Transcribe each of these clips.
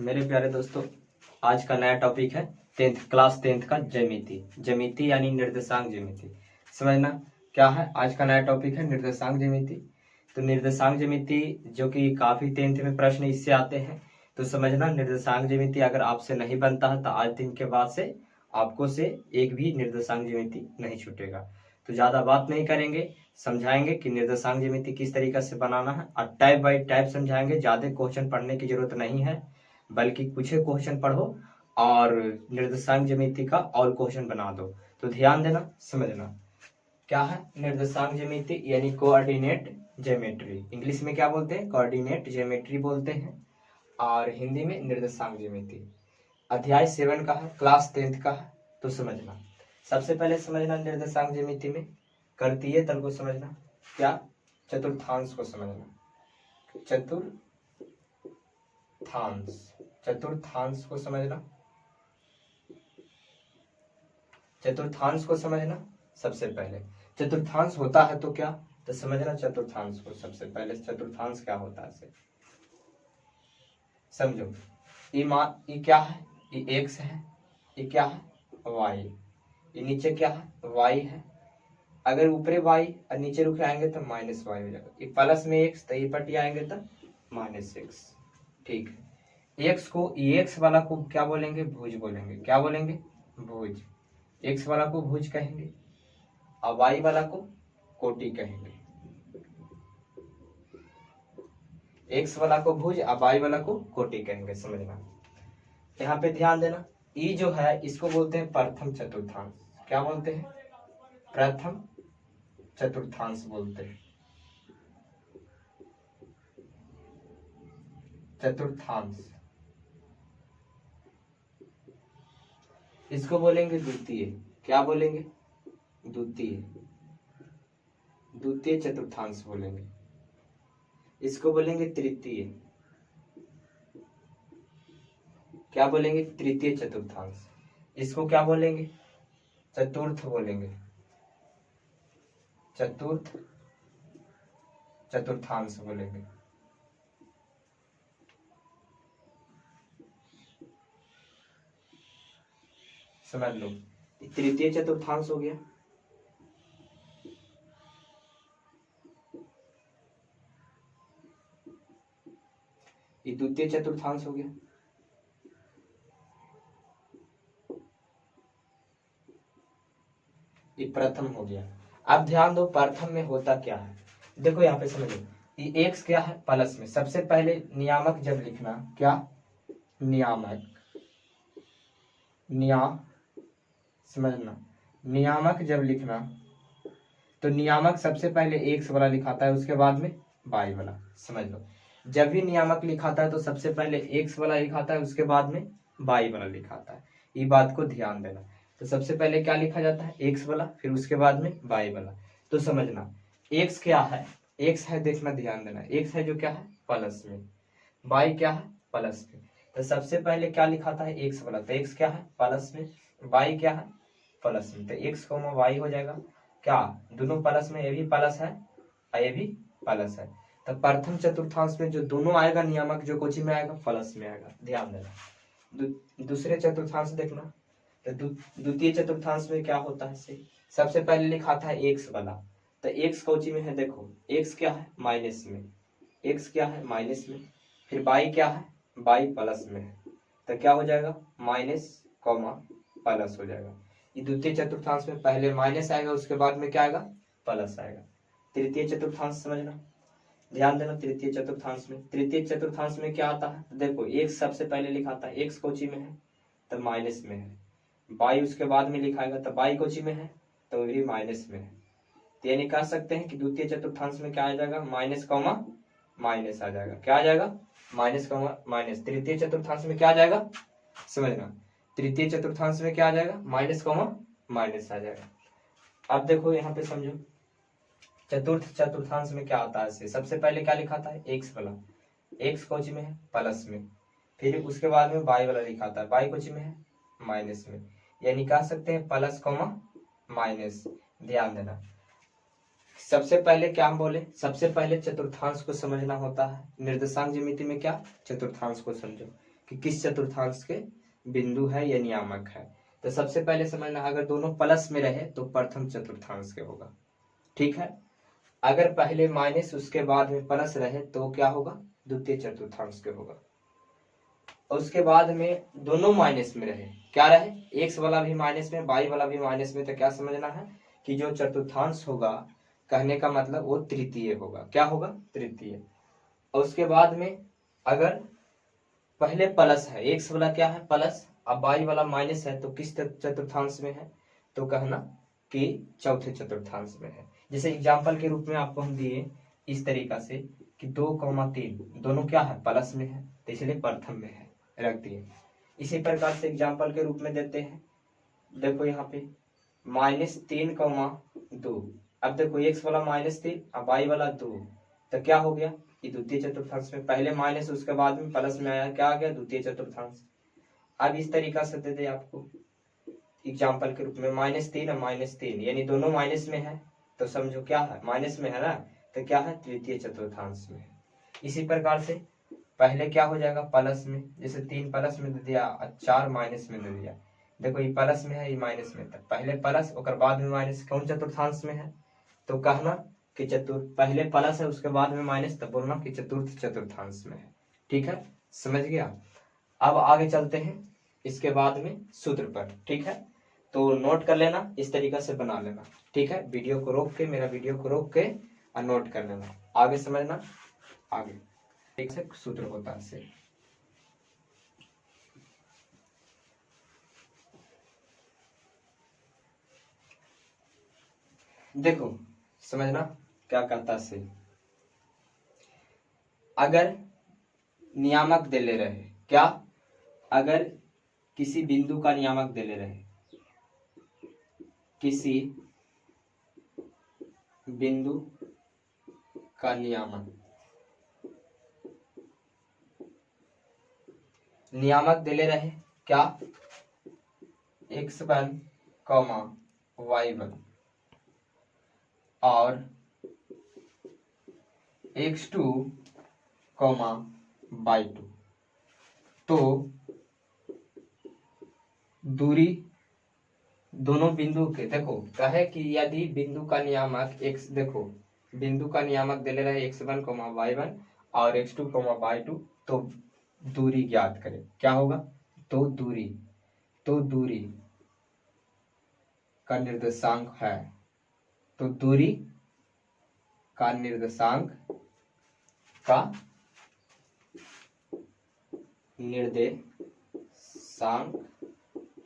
मेरे प्यारे दोस्तों, आज का नया टॉपिक है क्लास टेंथ का ज्यामिति। ज्यामिति यानी निर्देशांक ज्यामिति। समझना क्या है। आज का नया टॉपिक है निर्देशांक ज्यामिति। तो निर्देशांक ज्यामिति जो कि काफी टेंथ में प्रश्न इससे आते हैं, तो समझना निर्देशांक ज्यामिति अगर आपसे नहीं बनता है तो आज दिन के बाद से आपको से एक भी निर्देशांक ज्यामिति नहीं छूटेगा। तो ज्यादा बात नहीं करेंगे, समझाएंगे कि निर्देशांक ज्यामिति किस तरीके से बनाना है और टाइप बाय टाइप समझाएंगे। ज्यादा क्वेश्चन पढ़ने की जरूरत नहीं है, बल्कि कुछ ही क्वेश्चन पढ़ो और निर्देशांक ज्यामिति का और क्वेश्चन बना दो। तो ध्यान देना, समझना क्या है निर्देशांक ज्यामिति यानी कोऑर्डिनेट ज्योमेट्री। इंग्लिश में क्या बोलते हैं? कोऑर्डिनेट ज्योमेट्री बोलते हैं, और हिंदी में निर्देशांक ज्यामिति। अध्याय 7 का है, क्लास 10th का है। तो समझना, सबसे पहले समझना निर्देशांक ज्यामिति में करतीय तल को समझना। क्या? चतुर्थांश को समझना। चतुर्थांश को समझना। चतुर्थांश को समझना। सबसे पहले चतुर्थांश होता है तो क्या, तो समझना चतुर्थांश को। सबसे पहले चतुर्थांश क्या होता है समझो। ये क्या है? ये एक्स है। ये क्या है? वाई। ये नीचे क्या है? वाई है। अगर ऊपरे वाई और नीचे रुके आएंगे तो माइनस वाई हो जाएगा। ये प्लस में एक्स, तो ये पट्टी आएंगे तो माइनस एक्स। ठीक है। एक्स को, एक्स वाला को क्या बोलेंगे? भुज बोलेंगे। क्या बोलेंगे? भुज। एक्स वाला को भुज कहेंगे और वाई वाला को कोटि कहेंगे। एक्स वाला को भुज और वाई वाला को कोटि कहेंगे। समझना, यहाँ पे ध्यान देना। ई जो है इसको बोलते हैं प्रथम चतुर्थांश। क्या बोलते हैं? प्रथम चतुर्थांश बोलते हैं। चतुर्थांश इसको बोलेंगे द्वितीय। क्या बोलेंगे? द्वितीय चतुर्थांश बोलेंगे। इसको बोलेंगे तृतीय। क्या बोलेंगे? तृतीय चतुर्थांश। इसको क्या बोलेंगे? चतुर्थ बोलेंगे। चतुर्थ चतुर्थांश बोलेंगे। समझ लो, तृतीय चतुर्थांश हो गया। ये द्वितीय चतुर्थांश हो गया। ये प्रथम हो गया। अब ध्यान दो, प्रथम में होता क्या है। देखो यहाँ पे समझो, ये एक्स क्या है? प्लस में। सबसे पहले नियामक जब लिखना, क्या? नियामक। समझना, नियामक जब लिखना तो नियामक सबसे पहले एक्स वाला लिखाता है, उसके बाद में वाई वाला। समझ लो, जब भी नियामक लिखाता है तो सबसे पहले एक्स वाला लिखाता है, उसके बाद में वाई वाला लिखाता है। ये बात को ध्यान देना। तो सबसे पहले क्या लिखा जाता है? एक्स वाला, फिर उसके बाद में वाई वाला। तो समझना, एक्स क्या है? एक्स है, देखना ध्यान देना, एक्स है जो क्या है? प्लस में। वाई क्या है? प्लस में। तो सबसे पहले क्या लिखाता है? एक्स वाला, तो एक्स क्या है? प्लस में। वाई क्या है? प्लस में। तो एक्स को वाई हो जाएगा। क्या? दोनों प्लस में, ये भी प्लस है और ये भी प्लस है। तो प्रथम चतुर्थांश में जो दोनों आएगा नियामक, जो कोचि में आएगा? प्लस में आएगा। ध्यान देना। दूसरे चतुर्थांश देखना, तो द्वितीय चतुर्थांश में क्या होता है? सबसे पहले लिखाता है एक्स वाला, तो एक्स कोचि में है? देखो, एक्स क्या है? माइनस में। एक्स क्या है? माइनस में। फिर वाई क्या है? वाई प्लस में है। तो क्या हो जाएगा? माइनस कॉमा प्लस हो जाएगा। ये द्वितीय चतुर्थांश में पहले माइनस आएगा, उसके बाद में क्या आएगा? प्लस आएगा। तृतीय चतुर्थांश समझना, ध्यान देना। तृतीय चतुर्थांश में क्या आता है? देखो, एक्स सबसे पहले लिखाता है, एक्स कोचि में है तो माइनस में है। वाई उसके बाद में लिखाएगा, तो वाई कोचि में है तो भी माइनस में है। तो यानी कह सकते हैं कि द्वितीय चतुर्थांश में क्या आ जाएगा? माइनस कॉमा माइनस आ जाएगा। क्या आ जाएगा? Minus comma minus. तृतीय चतुर्थांश में क्या आ जाएगा? समझना, तृतीय चतुर्थांश में क्या आ जाएगा? माइनस कॉमा माइनस आ जाएगा। अब देखो यहाँ पे समझो, चतुर्थ चतुर्थांश में क्या आता है? सबसे पहले क्या लिखाता है? एक्स वाला, एक्स कोचि में है? प्लस में। फिर उसके बाद में वाई वाला लिखाता है, वाई कोचि में है? माइनस में। यानी कह सकते हैं प्लस कॉमा माइनस। ध्यान देना, सबसे पहले क्या हम बोले? सबसे पहले चतुर्थांश को समझना होता है। निर्देशांक ज्यामिति में क्या? चतुर्थांश को समझो। कि किस चतुर्थांश के बिंदु है या नियामक है। तो सबसे पहले समझना, अगर दोनों प्लस में रहे तो प्रथम चतुर्थांश के होगा, ठीक है। अगर पहले माइनस उसके बाद में प्लस रहे तो क्या होगा, द्वितीय चतुर्थांश के होगा। उसके बाद में दोनों माइनस में रहे, क्या रहे, एक्स वाला भी माइनस में, वाई वाला भी माइनस में, तो क्या समझना है कि जो चतुर्थांश होगा, कहने का मतलब वो तृतीय होगा। क्या होगा, तृतीय। और उसके बाद में अगर पहले प्लस है, एक्स वाला क्या है प्लस, अब वाई वाला माइनस है, तो किस चतुर्थांश में है, तो कहना कि चौथे चतुर्थांश में है। जैसे एग्जाम्पल के रूप में आपको हम दिए इस तरीका से कि 2,3 दोनों क्या है, प्लस में है, तो इसलिए प्रथम में है, रख दिए। इसी प्रकार से एग्जाम्पल के रूप में देते हैं, देखो यहाँ पे -3,2। अब देखो एक्स वाला -3 और वाई वाला 2, तो क्या हो गया, ये द्वितीय चतुर्थांश में, पहले माइनस उसके बाद में प्लस में आया, क्या आ गया, द्वितीय चतुर्थांश। अब इस तरीका से दे दे आपको एग्जाम्पल के रूप में -3 और -3, यानी दोनों माइनस में है, तो समझो क्या है, माइनस में है ना, तो क्या है, तृतीय चतुर्थांश में है। इसी प्रकार से पहले क्या हो जाएगा, प्लस में, जैसे 3 प्लस में दे दिया और 4 माइनस में दे दिया। देखो ये प्लस में है, ये माइनस में, तक पहले प्लस और बाद में माइनस, कौन चतुर्थांश में है, तो कहना कि पहले प्लस है उसके बाद में माइनस, तब बोलना कि चतुर्थ चतुर्थांश में है, ठीक है, समझ गया। अब आगे चलते हैं इसके बाद में सूत्र पर, ठीक है। तो नोट कर लेना, इस तरीका से बना लेना, ठीक है। वीडियो को रोक के, मेरा वीडियो को रोक के और नोट कर लेना, आगे समझना। आगे ठीक से सूत्र होता है, देखो समझना क्या कहता है। अगर नियामक दे ले रहे, क्या, अगर किसी बिंदु का नियामक दे ले रहे, किसी बिंदु का नियामक दे ले रहे, क्या, x1, y1 और x2, y2, तो दूरी दोनों बिंदु के, देखो कहे कि यदि बिंदु का नियामक x, देखो बिंदु का नियामक दे ले रहे x1, y1 और x2, y2, तो दूरी ज्ञात करें, क्या होगा, तो दूरी का निर्देशांक है, तो दूरी का निर्देशांक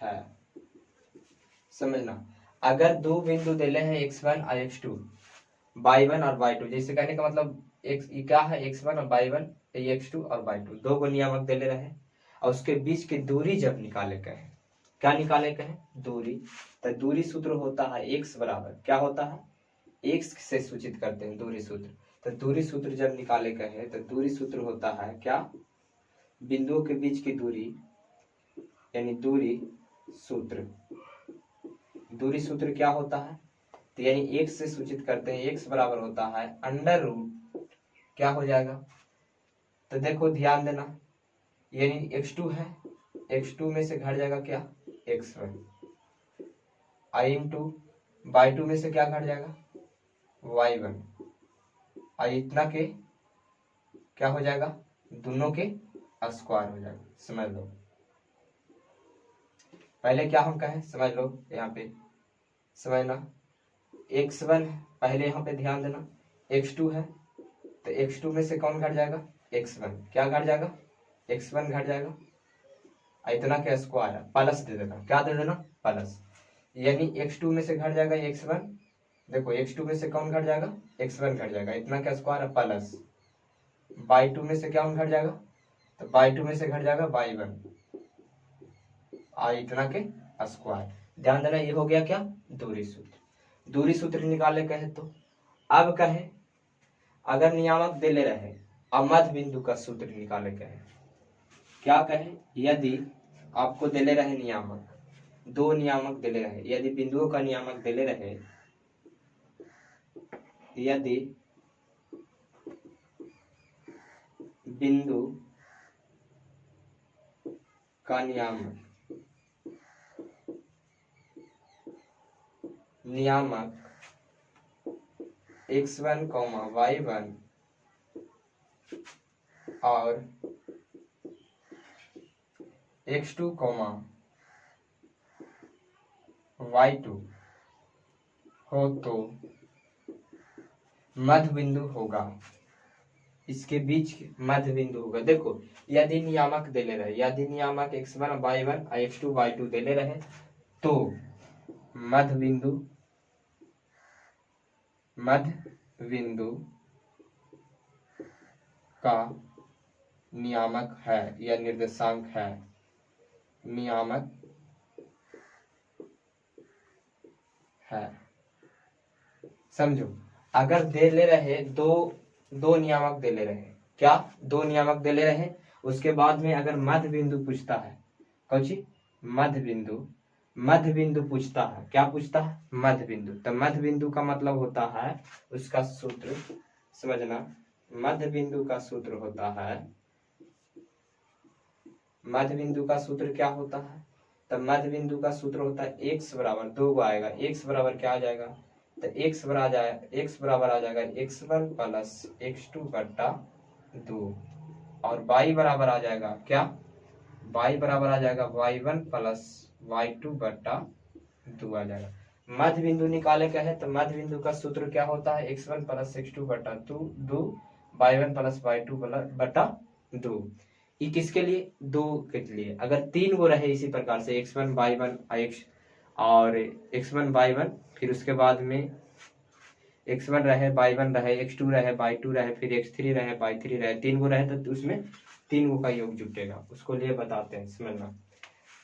है, समझना। अगर दो बिंदु दे ले हैं x1 और x2, y1 और y2, जैसे कहने का मतलब x क्या है, x1 और y1, x2 और y2, दो को नियामक दे ले रहे हैं, और उसके बीच की दूरी जब निकाले कहे, क्या निकाले कहे, दूरी, तो दूरी सूत्र होता है x बराबर, क्या होता है, x से सूचित करते हैं दूरी सूत्र। तो दूरी सूत्र जब निकाले कहे तो दूरी सूत्र होता है क्या, बिंदुओं के बीच की दूरी, यानी दूरी सूत्र क्या होता है, तो यानी x से सूचित करते हैं, x बराबर होता है अंडर रूट, क्या हो जाएगा, तो देखो ध्यान देना, यानी x2 है, x2 में से घट जाएगा क्या, x1, आई इंटू y2 में से क्या घट जाएगा, y1, और इतना के क्या हो जाएगा, दोनों के स्क्वायर हो जाएगा, समझ लो। पहले क्या हम कहें, समझ लो, यहाँ पे समझना, x1 पहले यहाँ पे ध्यान देना, x2 है, तो x2 में से कौन घट जाएगा, x1, क्या घट जाएगा, x1 घट जाएगा, इतना के स्क्वायर है, प्लस दे देना, क्या दे देना, प्लस, यानी x2 में से घट जाएगा x1, देखो x2 में से कौन घट जाएगा, x1 घट जाएगा, इतना का स्क्वायर है, प्लस y2 में से क्या घट जाएगा, तो y2 में से घट जाएगा y1, इतना के स्क्वायर। ध्यान देना, ये हो गया क्या, दूरी सूत्र निकाले कहे तो। अब कहे अगर नियामक दे ले रहे अब मध्य बिंदु का सूत्र निकाले कहे, क्या कहे, यदि आपको दे ले रहे नियामक, दो नियामक दे ले रहे, यदि बिंदुओं का नियामक दे ले रहे, यदि बिंदु का नियामक x1, y1 और x2, y2 हो तो मध्य बिंदु होगा। इसके बीच मध्य बिंदु होगा। देखो यदि नियामक देले रहे, यदि नियामक x1, y1 और x2, y2 देले रहे तो मध्य बिंदु का नियामक है या निर्देशांक है, नियामक है। समझो, अगर दे ले रहे दो नियामक दे ले रहे, क्या दो नियामक दे ले रहे, उसके बाद में अगर मध्य बिंदु पूछता है, कौची मध्य बिंदु पूछता है, क्या पूछता है, मध्य बिंदु। तो मध्य बिंदु का मतलब होता है, उसका सूत्र समझना, मध्य बिंदु का सूत्र होता है, मध्य बिंदु का सूत्र क्या होता है, तो मध्य बिंदु का सूत्र होता है x बराबर 2 को आएगा, x बराबर क्या आ जाएगा, तो x बराबर आ जाएगा x1 प्लस x2 बट्टा 2 और y बराबर आ जाएगा क्या, y बराबर आ जाएगा y1 प्लस y2 बट्टा 2 आ जाएगा। मध्य बिंदु निकाले का है तो मध्य बिंदु का सूत्र क्या होता है, x1 प्लस x2 बट्टा 2 y1 प्लस y2 बट्टा 2। ये किसके लिए, 2 के लिए। अगर 3 गो रहे इसी प्रकार से x1 y1 और x1 y1, फिर उसके बाद में x1 रहे y1 रहे x2 रहे y2 रहे फिर x3 रहे y3 रहे, 3 गो रहे तो उसमें 3 गो का योग जुटेगा, उसको लिए बताते हैं, समझना।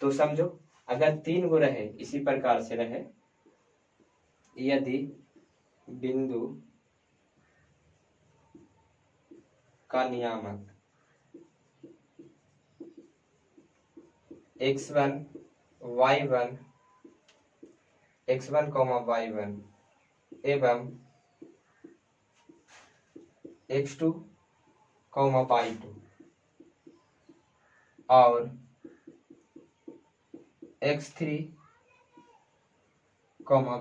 तो समझो अगर 3 गो रहे इसी प्रकार से रहे, यदि बिंदु का नियामक x1 y1 एवं x2, y2 और x3,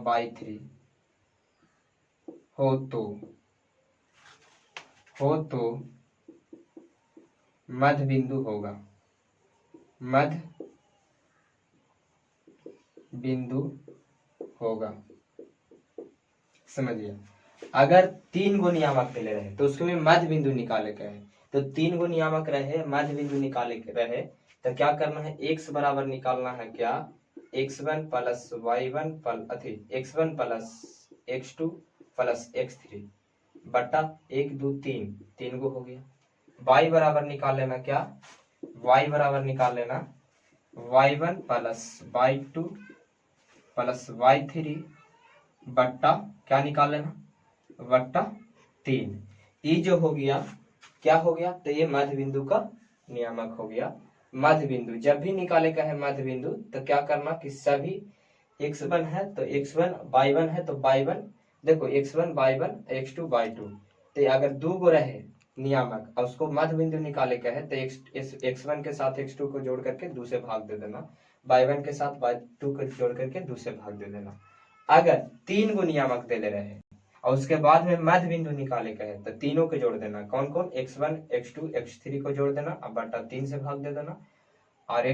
y3 हो तो मध्य बिंदु होगा, मध्य बिंदु होगा। समझिए, अगर 3 गो नियामक ले रहे तो उसमें मध्य बिंदु निकाले के है, तो 3 गो नियामक रहे, मध्य बिंदु निकाले के रहे तो क्या करना है, x बराबर निकालना है क्या, x1 plus y1 x1 plus x2 plus x3 बट्टा 1 2 3 गो हो गया। y बराबर निकाल लेना क्या, y बराबर निकाल लेना y1 plus y2 plus y3 बट्टा क्या निकाल लेना, बट्टा 3। ये जो हो गया क्या हो गया, तो ये मध्य बिंदु का नियामक हो गया। मध्य बिंदु जब भी निकाले का है मध्य बिंदु तो क्या करना कि सभी x1 है तो x1 y1 है तो y1, देखो x1 y1 x2 y2, तो अगर 2 गो रहे नियामक और उसको मध्य बिंदु निकाले का है तो x1 के साथ x2 को जोड़ करके 2 से भाग दे देना, y1 के साथ y2 को जोड़ करके 2 से भाग दे देना। अगर 3 गो नियामक दे ले रहे और उसके बाद में मध्य बिंदु निकाले का है तो तीनों को जोड़ देना, कौन कौन, x1 x2 x3 को जोड़ देना, अब बटा 3 से भाग दे देना, और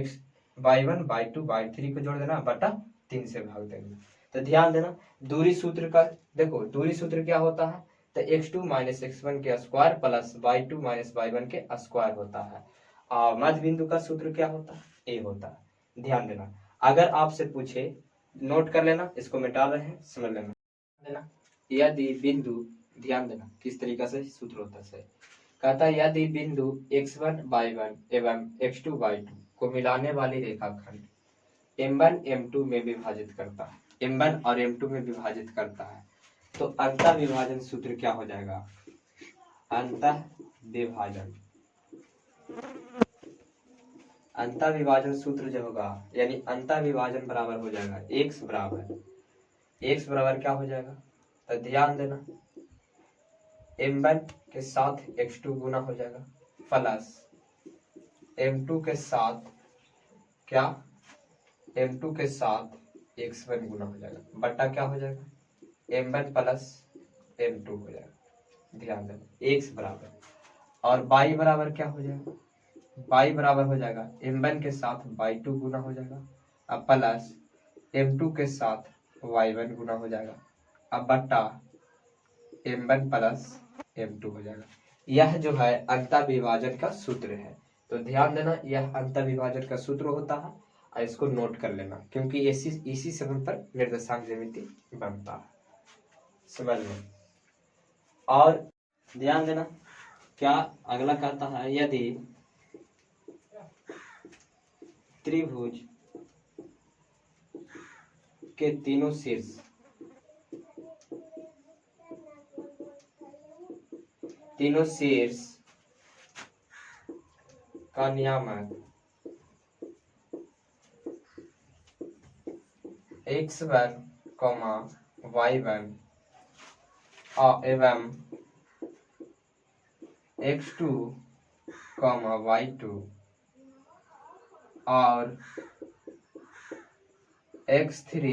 y1 y2 y3 को जोड़ देना, बटा 3 से भाग देना। तो ध्यान देना दूरी सूत्र का, देखो दूरी सूत्र क्या होता है, तो x2 माइनस x1 के square plus y2 minus y1 के स्क्वायर होता है। और मध्य बिंदु का सूत्र क्या होता है, a होता है। ध्यान देना, अगर आपसे पूछे नोट कर लेना, इसको मिटा रहे हैं, समझ लेना। यदि बिंदु, ध्यान देना किस तरीका से सूत्र होता है, कहता है यदि बिंदु x1 y1 एवं x2 y2 को मिलाने वाली रेखाखंड m1 m2 में विभाजित करता है, m1 और m2 में विभाजित करता है, तो अंतः विभाजन सूत्र क्या हो जाएगा, अंतः विभाजन सूत्र जो होगा, यानी अंतः विभाजन बराबर हो जाएगा x बराबर क्या हो जाएगा, तो ध्यान देना m1 के साथ x2 गुना हो जाएगा प्लस m2 के साथ क्या m2 के साथ x1 गुना हो जाएगा, बट्टा क्या हो जाएगा m1 प्लस m2 हो जाएगा। ध्यान देना x बराबर, और y बराबर क्या हो जाएगा, y बराबर हो जाएगा m1 के साथ y2 गुना हो जाएगा, अब प्लस m2 के साथ y1 गुना हो जाएगा, अब बट्टा m1 प्लस m2 हो जाएगा। यह जो है अंतःविभाजन का सूत्र है। तो ध्यान देना यह अंतःविभाजन का सूत्र होता है और इसको नोट कर लेना, क्योंकि इसी समय पर निर्देशांक ज्यामिति बनता है, समझ लो। और ध्यान देना क्या अगला कहता है, यदि त्रिभुज के तीनों शीर्ष का नियामक x1, y1 एवं x2, y2 और x3,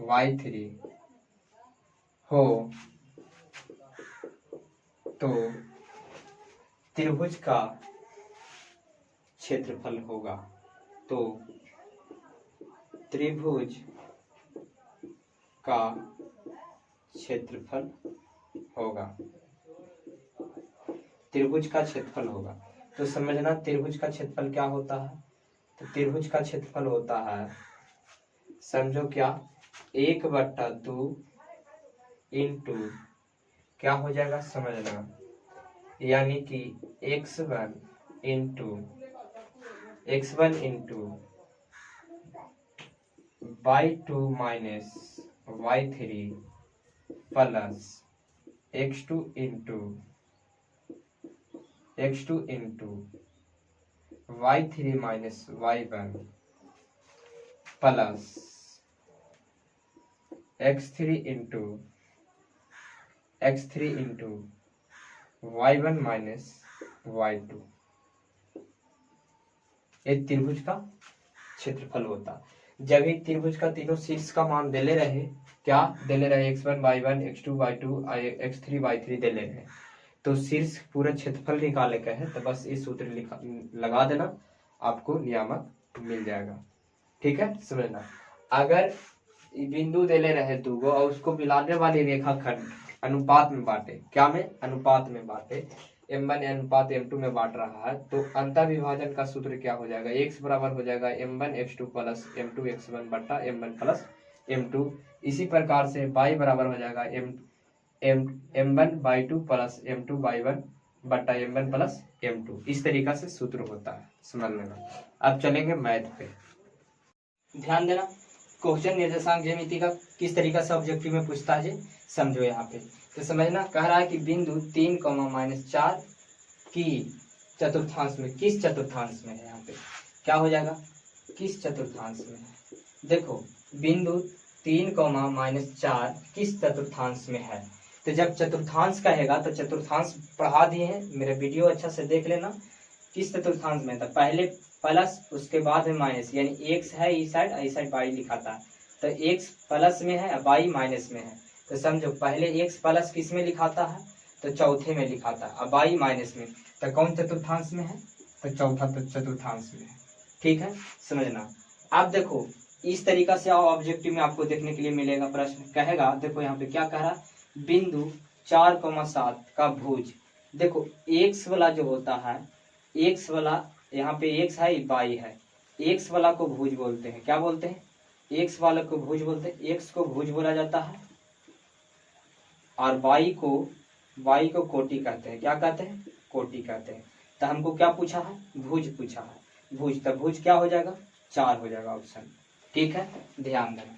y3 हो तो त्रिभुज का क्षेत्रफल होगा। तो त्रिभुज का क्षेत्रफल होगा, त्रिभुज का क्षेत्रफल होगा। तो समझना त्रिभुज का क्षेत्रफल क्या होता है। तो त्रिभुज का क्षेत्रफल होता है, समझो क्या 1/2 इंटू क्या हो जाएगा समझना, यानी कि x1 into y2 minus y3 plus x2 into y3 minus y1 plus x3 into y1 minus y2, ये त्रिभुज का क्षेत्रफल होता। जब ही त्रिभुज का तीनों शीर्ष का मान देले रहे, क्या देले रहे x1 y1 x2 y2 x3 y3 देले रहे, तो शीर्ष पूरा क्षेत्रफल निकाले का है। तो बस ये सूत्र लगा देना, आपको नियामक मिल जाएगा। ठीक है, समझना। अगर बिंदु देले रहे दूगो और उसको मिलाने वाली रेखाखंड अनुपात में बांटे, क्या में अनुपात में बांटे, m1 अनुपात m2 में बांट रहा है, तो अंतःविभाजन का सूत्र क्या हो जाएगा, x बराबर हो जाएगा m1 x2 plus m2 x1 बट्टा m1 प्लस m2। इसी प्रकार से y बराबर हो जाएगा m1 y2 plus m2 y1 बट्टा m1 प्लस m2। इस तरीका से सूत्र होता है, समझ लेना। अब चलेंगे मैथ पे। ध्यान देना क्वेश्चन निर्देशांक ज्यामिति का किस तरीका से ऑब्जेक्टिव में पूछता है, समझो यहाँ पे। तो समझना कह रहा है कि बिंदु 3, -4 की चतुर्थांश में, किस चतुर्थांश में है, यहाँ पे क्या हो जाएगा, किस चतुर्थांश में है। देखो बिंदु 3, -4 किस चतुर्थांश में है। तो जब चतुर्थांश कहेगा तो चतुर्थांश पढ़ा दिए हैं, मेरा वीडियो अच्छा से देख लेना। किस चतुर्थांश में था, पहले प्लस उसके बाद में माइनस, यानी x है इस साइड y लिखाता है। तो x प्लस में है y माइनस में है। तो समझो पहले x प्लस किस में लिखाता है, तो चौथे में लिखाता है, अब y माइनस में। तो कौन चतुर्थांश में है, तो चौथा चतुर्थांश में है। ठीक है, समझना। अब देखो इस तरीका से ऑब्जेक्टिव में आपको देखने के लिए मिलेगा प्रश्न, कहेगा देखो यहाँ पे क्या कह रहा, बिंदु 4,7 का भुज। देखो x वाला जो होता है, x वाला यहाँ पे x है y है, x वाला को भुज बोलते हैं, क्या बोलते हैं, x वाला को भुज बोलते हैं, x को भुज बोला जाता है, और y को कोटि कहते हैं, क्या कहते हैं, कोटि कहते हैं। तो हमको क्या पूछा है, भुज पूछा है, भुज। तो भुज क्या हो जाएगा, 4 हो जाएगा ऑप्शन। ठीक है, ध्यान देना।